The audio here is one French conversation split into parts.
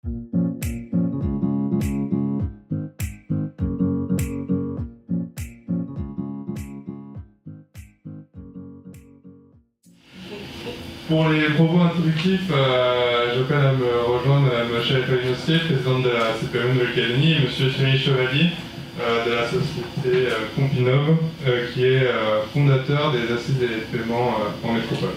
Pour les propos introductifs, je peine à me rejoindre Mme Charlotte Palinowski, présidente de la CPME de Nouvelle-Calédonie, et M. Thierry Chevalier de la société Compinov, qui est fondateur des assises des paiements en métropole.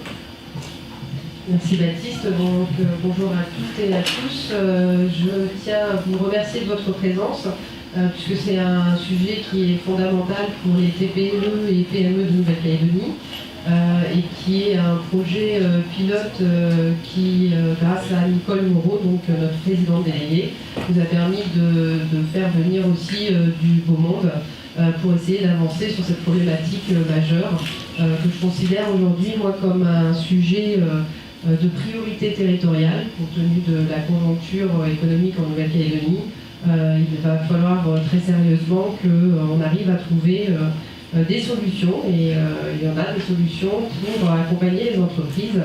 Merci Baptiste, donc, bonjour à toutes et à tous. Je tiens à vous remercier de votre présence, puisque c'est un sujet qui est fondamental pour les TPE et PME de Nouvelle-Calédonie. Et qui est un projet pilote qui, grâce à Nicole Moreau, donc notre présidente déléguée, nous a permis de faire venir aussi du beau monde pour essayer d'avancer sur cette problématique majeure que je considère aujourd'hui, moi, comme un sujet de priorité territoriale, compte tenu de la conjoncture économique en Nouvelle-Calédonie. Il va falloir très sérieusement qu'on arrive à trouver des solutions, et il y en a des solutions pour accompagner les entreprises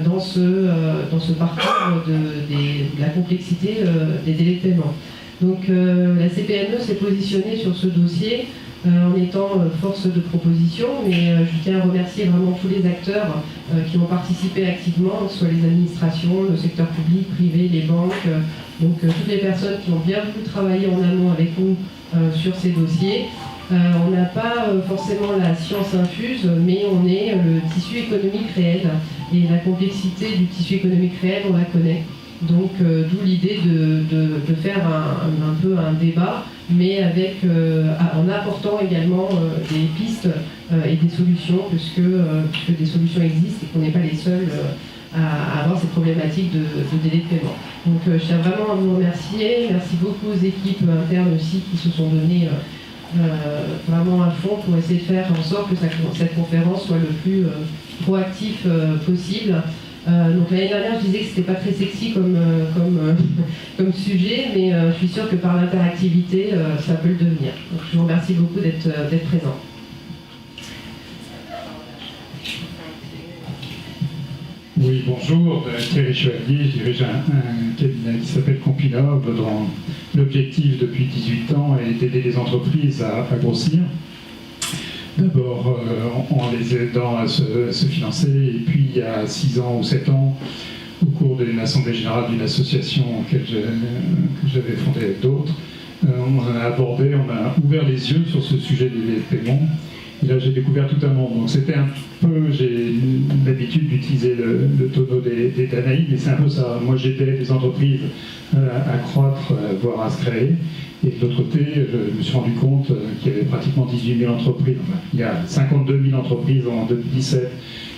dans ce parcours de la complexité des délais de paiement. Donc la CPME s'est positionnée sur ce dossier en étant force de proposition, mais je tiens à remercier vraiment tous les acteurs qui ont participé activement, que ce soit les administrations, le secteur public, privé, les banques, donc toutes les personnes qui ont bien voulu travailler en amont avec nous sur ces dossiers. On n'a pas forcément la science infuse, mais on est le tissu économique réel. Et la complexité du tissu économique réel, on la connaît. Donc d'où l'idée de faire un peu un débat, mais en apportant également des pistes et des solutions, puisque des solutions existent et qu'on n'est pas les seuls à avoir ces problématiques de délai de paiement. Donc je tiens vraiment à vous remercier. Merci beaucoup aux équipes internes aussi qui se sont données vraiment à fond pour essayer de faire en sorte que cette conférence soit le plus proactif possible. Donc l'année dernière, je disais que c'était pas très sexy comme sujet, mais je suis sûre que par l'interactivité, ça peut le devenir. Donc je vous remercie beaucoup d'être présent. Oui, bonjour, Thierry Chevalier, je dirige un cabinet qui s'appelle Compinov, dont l'objectif depuis 18 ans est d'aider les entreprises à grossir. D'abord en les aidant à se financer, et puis il y a 6 ans ou 7 ans, au cours d'une assemblée générale d'une association que j'avais fondée avec d'autres, on a ouvert les yeux sur ce sujet des paiements. Et là, j'ai découvert tout un monde. Donc, c'était un peu, j'ai l'habitude d'utiliser le tonneau des Danaïdes, mais c'est un peu ça. Moi, j'aidais les entreprises à croître, voire à se créer. Et de l'autre côté, je me suis rendu compte qu'il y avait pratiquement 18 000 entreprises. Enfin, il y a 52 000 entreprises en 2017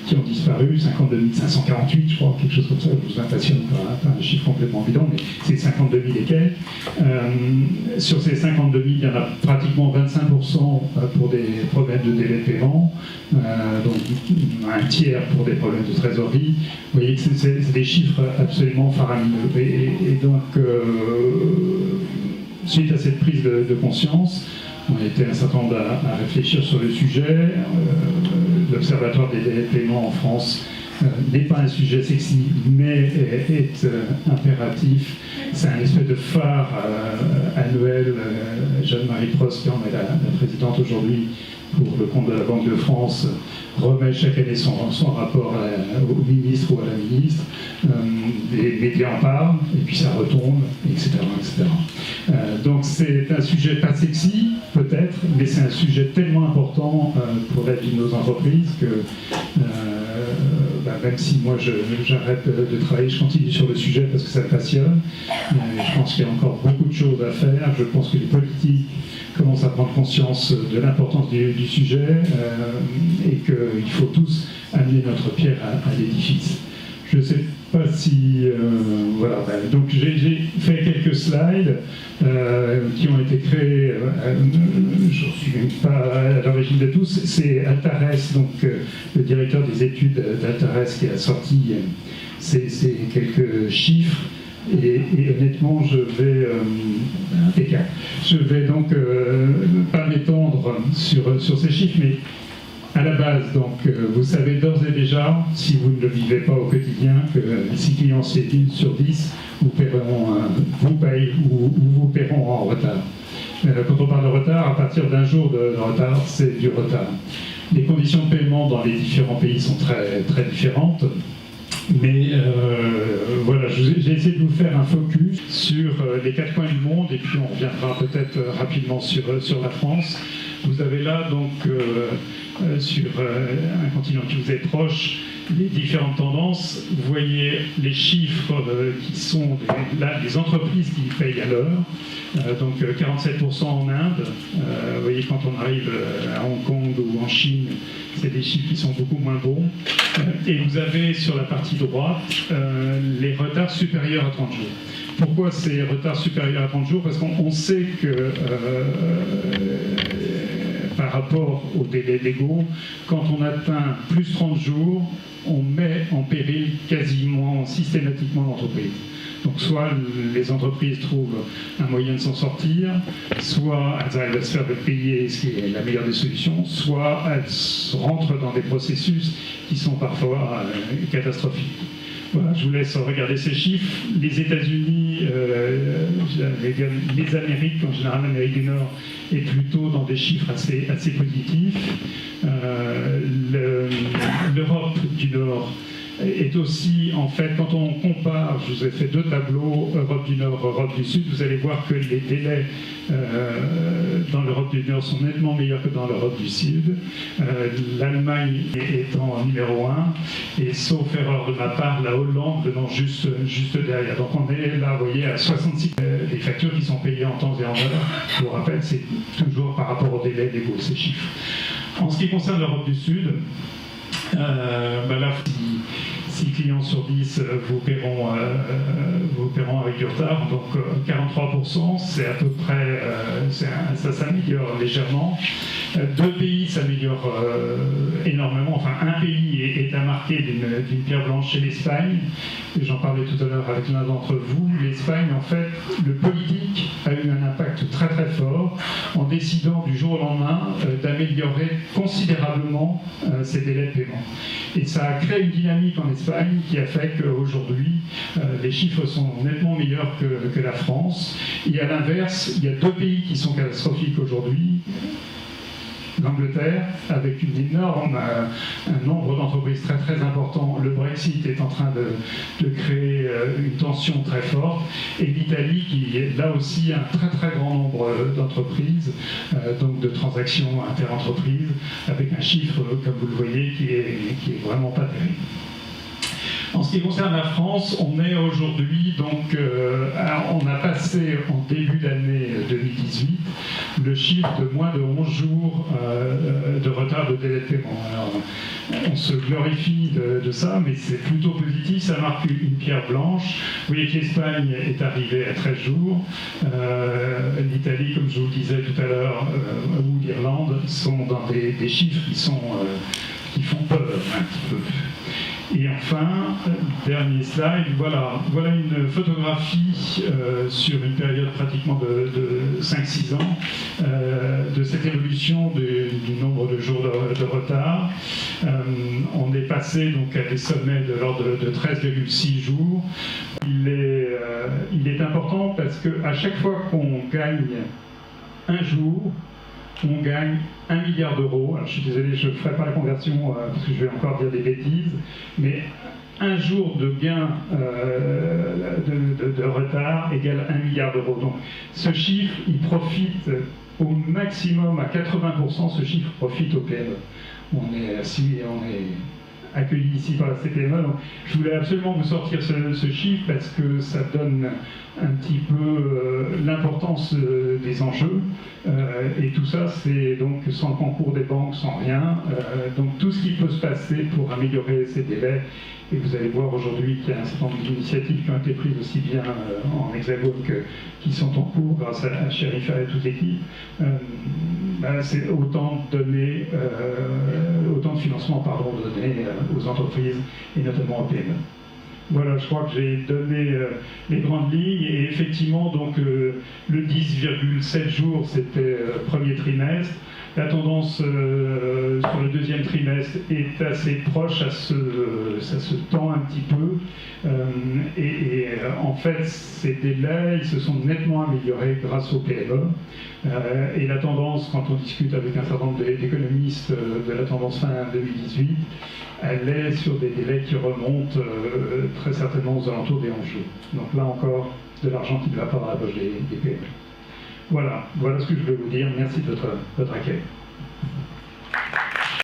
qui ont disparu, 52 548, je crois, quelque chose comme ça. Je vous impressionne pas un chiffre complètement bidon, mais c'est 52 000 et quelques. Sur ces 52 000, il y en a pratiquement 25% pour des problèmes de délai de paiement, donc un tiers pour des problèmes de trésorerie. Vous voyez que c'est des chiffres absolument faramineux. Et donc, suite à cette prise de conscience, on a été un certain nombre à réfléchir sur le sujet. L'Observatoire des délais de paiement en France n'est pas un sujet sexy, mais est impératif. C'est un espèce de phare annuel. Jeanne-Marie Prost, qui en est la présidente aujourd'hui pour le compte de la Banque de France, remet chaque année son rapport au ministre ou à la ministre. Les médias en parlent, et puis ça retombe, etc. etc. Donc c'est un sujet pas sexy, peut-être, mais c'est un sujet tellement important pour la vie de nos entreprises que même si moi j'arrête de travailler, je continue sur le sujet parce que ça me passionne. Je pense qu'il y a encore beaucoup de choses à faire. Je pense que les politiques commencent à prendre conscience de l'importance du sujet et qu'il faut tous amener notre pierre à l'édifice. Je ne sais pas si... voilà, donc j'ai fait quelques slides qui ont été créés, je ne suis même pas à l'origine de tous, c'est Altares, donc le directeur des études d'Altares qui a sorti ces quelques chiffres. Et honnêtement, je vais donc pas m'étendre sur ces chiffres, mais à la base, donc, vous savez d'ores et déjà, si vous ne le vivez pas au quotidien, que 6 clients sur 10 vous paieront Quand on parle de retard, à partir d'un jour de retard, c'est du retard. Les conditions de paiement dans les différents pays sont très, très différentes. Mais voilà, j'ai essayé de vous faire un focus sur les 4 coins du monde et puis on reviendra peut-être rapidement sur la France. Vous avez là donc sur un continent qui vous est proche les différentes tendances. Vous voyez les chiffres qui sont des entreprises qui payent à l'heure. Donc 47% en Inde. Vous voyez quand on arrive à Hong Kong ou en Chine, c'est des chiffres qui sont beaucoup moins bons. Et vous avez sur la partie droite les retards supérieurs à 30 jours. Pourquoi ces retards supérieurs à 30 jours? Parce qu'on sait que par rapport aux délais légaux, quand on atteint plus 30 jours, on met en péril quasiment systématiquement l'entreprise. Donc soit les entreprises trouvent un moyen de s'en sortir, soit elles arrivent à se faire payer, ce qui est la meilleure des solutions, soit elles rentrent dans des processus qui sont parfois catastrophiques. Voilà, je vous laisse regarder ces chiffres. Les États-Unis, les Amériques, en général l'Amérique du Nord, est plutôt dans des chiffres assez positifs. L'Europe du Nord est aussi, en fait, quand on compare, je vous ai fait 2 tableaux, Europe du Nord, Europe du Sud, vous allez voir que les délais dans l'Europe du Nord sont nettement meilleurs que dans l'Europe du Sud. L'Allemagne étant numéro 1, et sauf erreur de ma part, la Hollande venant juste derrière. Donc on est là, vous voyez, à 66 des factures qui sont payées en temps et en heure. Je vous rappelle, c'est toujours par rapport aux délais légaux, ces chiffres. En ce qui concerne l'Europe du Sud, là, 6 clients sur 10 vous paieront avec du retard, donc 43%, c'est à peu près, ça s'améliore légèrement. 2 pays s'améliorent énormément, enfin un pays est à marquer d'une pierre blanche, c'est l'Espagne. J'en parlais tout à l'heure avec l'un d'entre vous. L'Espagne, en fait, le politique a eu un impact très très fort en décidant du jour au lendemain d'améliorer considérablement ses délais de paiement. Et ça a créé une dynamique en Espagne qui a fait qu'aujourd'hui, les chiffres sont nettement meilleurs que la France. Et à l'inverse, il y a 2 pays qui sont catastrophiques aujourd'hui. L'Angleterre, avec un nombre d'entreprises très très important. Le Brexit est en train de créer une tension très forte. Et l'Italie, qui est là aussi un très très grand nombre d'entreprises, donc de transactions interentreprises, avec un chiffre, comme vous le voyez, qui est vraiment pas terrible. En ce qui concerne la France, on est aujourd'hui, donc, on a passé en début d'année 2018 le chiffre de moins de 11 jours de retard de délai de paiement. Alors, on se glorifie de ça, mais c'est plutôt positif, ça marque une pierre blanche. Vous voyez que l'Espagne est arrivée à 13 jours, l'Italie, comme je vous le disais tout à l'heure, ou l'Irlande, sont dans des chiffres qui font peur un petit peu. Et enfin, dernier slide, voilà une photographie sur une période pratiquement de 5-6 ans de cette évolution du nombre de jours de retard. On est passé donc à des sommets de l'ordre de 13,6 jours. Il est important parce qu'à chaque fois qu'on gagne un jour, on gagne 1 milliard d'euros. Alors je suis désolé, je ne ferai pas la conversion parce que je vais encore dire des bêtises, mais un jour de gain de retard égale 1 milliard d'euros. Donc ce chiffre, il profite au maximum à 80%, ce chiffre profite au PME. On est accueilli ici par la CPME. Donc, je voulais absolument vous sortir ce chiffre parce que ça donne un petit peu l'importance des enjeux. Et tout ça, c'est donc sans le concours des banques, sans rien. Donc tout ce qui peut se passer pour améliorer ces délais. Et vous allez voir aujourd'hui qu'il y a un certain nombre d'initiatives qui ont été prises aussi bien en Hexagone qui sont en cours grâce à Chérifa et toute l'équipe. C'est autant de financement donné aux entreprises et notamment aux PME. Voilà, je crois que j'ai donné les grandes lignes et effectivement donc le 10,7 jours c'était premier trimestre. La tendance sur le deuxième trimestre est assez proche, ça se tend un petit peu. En fait, ces délais, ils se sont nettement améliorés grâce au PME. Et la tendance, quand on discute avec un certain nombre d'économistes de la tendance fin 2018, elle est sur des délais qui remontent très certainement aux alentours des 11 jours. Donc là encore, de l'argent qui ne va pas dans la poche des PME. Voilà ce que je voulais vous dire. Merci de votre accueil.